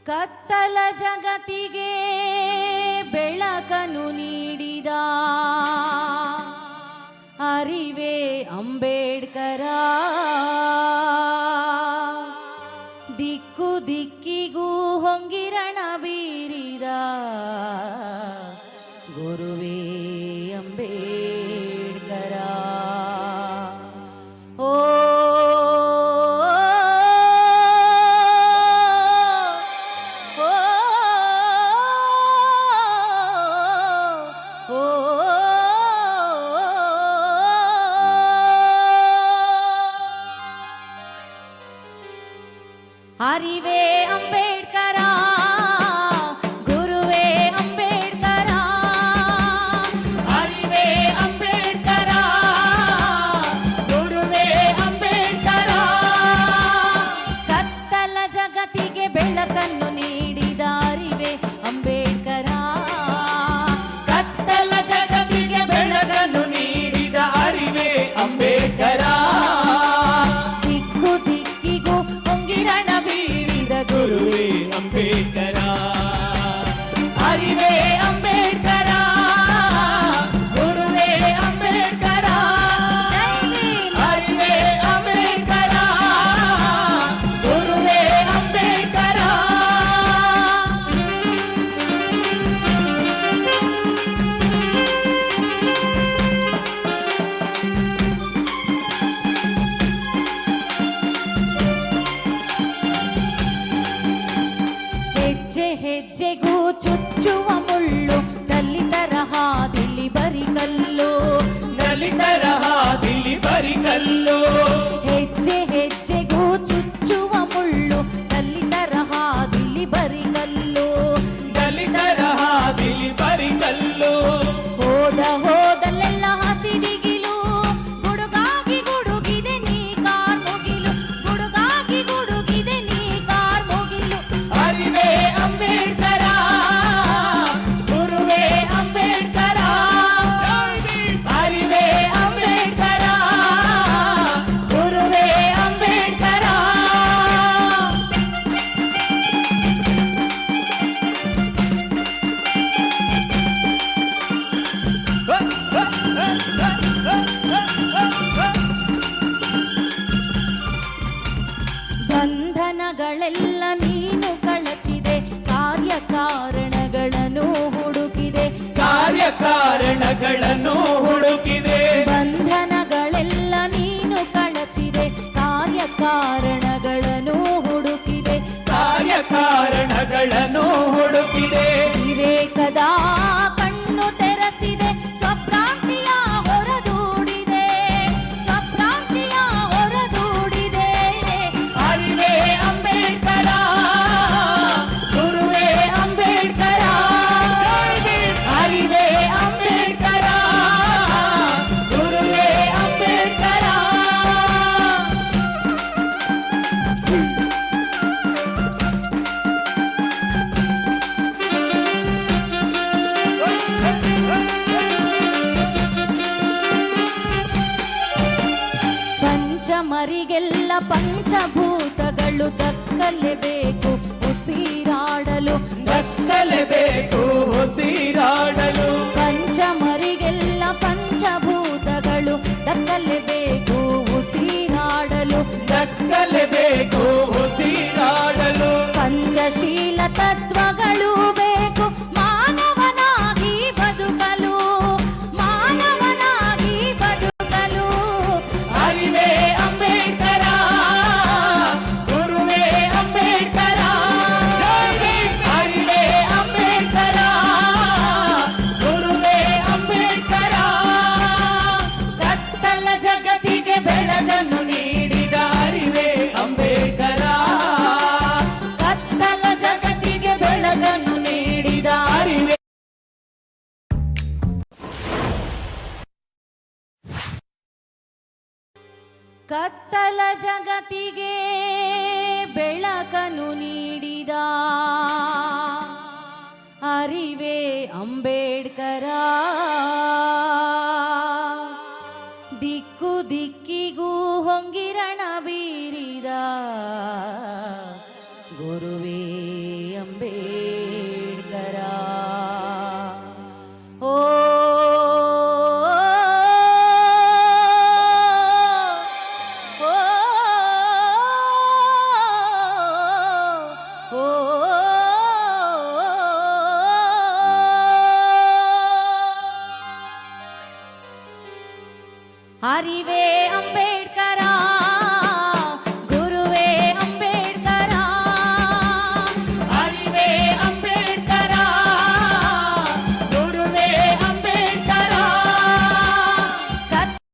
ಕತ್ತಲ ಜಗತ್ತಿಗೆ ಬೆಳಕನ್ನು ನೀಡಿದ ಅರಿವೇ ಅಂಬೇಡ್ಕರ. ದಿಕ್ಕು ದಿಕ್ಕಿಗೂ ಹೊಂಗಿರಣ ಬೀರಿದ ಗುರುವೇ ಅಂಬೇಡ್ಕರ. ಓ ಅರಿವೇ ಅಂಬೇಡ್ಕರ, ಗುರುವೇ ಅಂಬೇಡ್ಕರ. ಅರಿವೇ ಅಂಬೇಡ್ಕರ, ಗುರುವೇ ಅಂಬೇಡ್ಕರ. ಕತ್ತಲ ಜಗತ್ತಿಗೆ ಬೆಳಕನ್ನು ನೀಡಿದ ಅರಿವೇ ಅಂಬೇಡ್ಕರ. ಕತ್ತಲ ಜಗತ್ತಿಗೆ ಬೆಳಕನ್ನು ನೀಡಿದ ಅರಿವೇ ಅಂಬೇಡ್ಕರ. ದಿಕ್ಕು ದಿಕ್ಕಿಗೂ ಹೊಂಗಿರಣ ಬೀರಿದ ಗುರುವೇ ಅಂಬೇಡ್ಕರ. ಅರಿವೇ ಅಂಬೇಡ್ಕರ, ಗುರುವೇ ಅಂಬೇಡ್ಕರ. ಅರಿವೇ ಅಂಬೇಡ್ಕರ, ಗುರುವೇ ಅಂಬೇಡ್ಕರ. ಹೆಜ್ಜೆ ಹೆಜ್ಜೆಗೂ ಚುಚ್ಚುವ ಮುಳ್ಳು, ದಲಿತರ ಹಾದಿಲಿ ಬರಿಕಲ್ಲು. ದಲಿತರ ಹಾದಿಲಿ ಬರಿಕಲ್ಲು. ಹೆಜ್ಜೆ ಹೆಜ್ಜೆಗೂ ಚುಚ್ಚುವ ಮುಳ್ಳು, ದಲಿತರ ಹಾದಿಲಿ ಬರಿಕಲ್ಲು. ದಲಿತರ ಹಾದಿಲಿ ಬರಿಕಲ್ಲು. ಹೋದ ಹೋದಲ್ಲೆಲ್ಲ ಹಸಿದಿಗಿಲು, ಗುಡುಗಾಗಿ ಗುಡುಗಿದೆ ನೀ ಕಾರ್ಮುಗಿಲು. ಗುಡುಗಾಗಿ ಗುಡುಗಿದೆ ನೀ ಕಾರ್ಮುಗಿಲು. ಅರಿವೇ ಅಂಬೇಡ್ಕರ, ಗುರುವೇ ಅಂಬೇಡ್ಕರ. ಅರಿವೇ ಅಂಬೇಡ್ಕರ, ಗುರುವೇ ಅಂಬೇಡ್ಕರ. ಬಂಧನಗಳೆಲ್ಲ ನೀನು ಕಳಚಿದೆ, ಕಾರ್ಯಕಾರಣಗಳನ್ನು ಹುಡುಕಿದೆ. ಕಾರ್ಯಕಾರಣಗಳನ್ನು ಹುಡುಕಿದೆ. ಬಂಧನಗಳೆಲ್ಲ ನೀನು ಕಳಚಿದೆ, ಕಾರ್ಯಕಾರಣಗಳನ್ನು ಹುಡುಕಿದೆ. ಕಾರ್ಯಕಾರಣಗಳನ್ನು ಹುಡುಕಿದೆ. ವಿವೇಕದ ಕಣ್ಣು ತೆರೆಸಿದೆ, ಸ್ವಪ್ರಾಂತಿಯ ಹೊರದೂಡಿದೆ. ಸ್ವಪ್ರಾಂತಿಯ ಹೊರದೂಡಿದೆ. ಅರಿವೇ ಅಂಬೇಡ್ಕರ, ಗುರುವೇ ಅಂಬೇಡ್ಕರ. ಅರಿವೇ ಅಂಬೇಡ್ಕರ, ಗುರುವೇ ಅಂಬೇಡ್ಕರ. ಪಂಚಮರಿಗೆಲ್ಲ ಪಂಚಭೂತಗಳು ದಕ್ಕಲೇಬೇಕು ಉಸಿರಾಡಲು. ದಕ್ಕಲೇಬೇಕು ಉಸಿರಾಡಲು. ಪಂಚಮರಿಗೆಲ್ಲ ಪಂಚಭೂತಗಳು ದಕ್ಕಲೇಬೇಕು ಉಸಿರಾಡಲು. ದಕ್ಕಲೇಬೇಕು ಉಸಿರಾಡಲು. ಪಂಚಶೀಲ ತತ್ವಗಳು ಬೇಕು ಮಾನವನಾಗಿ ಬದುಕಲು. ಮಾನವನಾಗಿ ಬದುಕಲು. ಅರಿವೇ ಅಂಬೇಡ್ಕರ, ಗುರುವೇ ಅಂಬೇಡ್ಕರ. ಅರಿವೇ ಅಂಬೇಡ್ಕರ, ಗುರುವೇ ಅಂಬೇಡ್ಕರ. ಕತ್ತಲ ಜಗತ್ತಿಗೆ ಬೆಳಕನ್ನು ನೀಡಿದ ಅರಿವೇ ಅಂಬೇಡ್ಕರ. ಕತ್ತಲ ಜಗತ್ತಿಗೆ ಬೆಳಕನ್ನು ನೀಡಿದ ಅರಿವೇ. ಕತ್ತಲ ಜಗತ್ತಿಗೆ ಬೆಳಕನ್ನು ನೀಡಿದ ಅರಿವೇ ಅಂಬೇಡ್ಕರ. ದಿಕ್ಕು ದಿಕ್ಕಿಗೂ ಹೊಂಗಿರಣ ಬೀರಿದ ಗುರುವೇ ಅರಿವೇ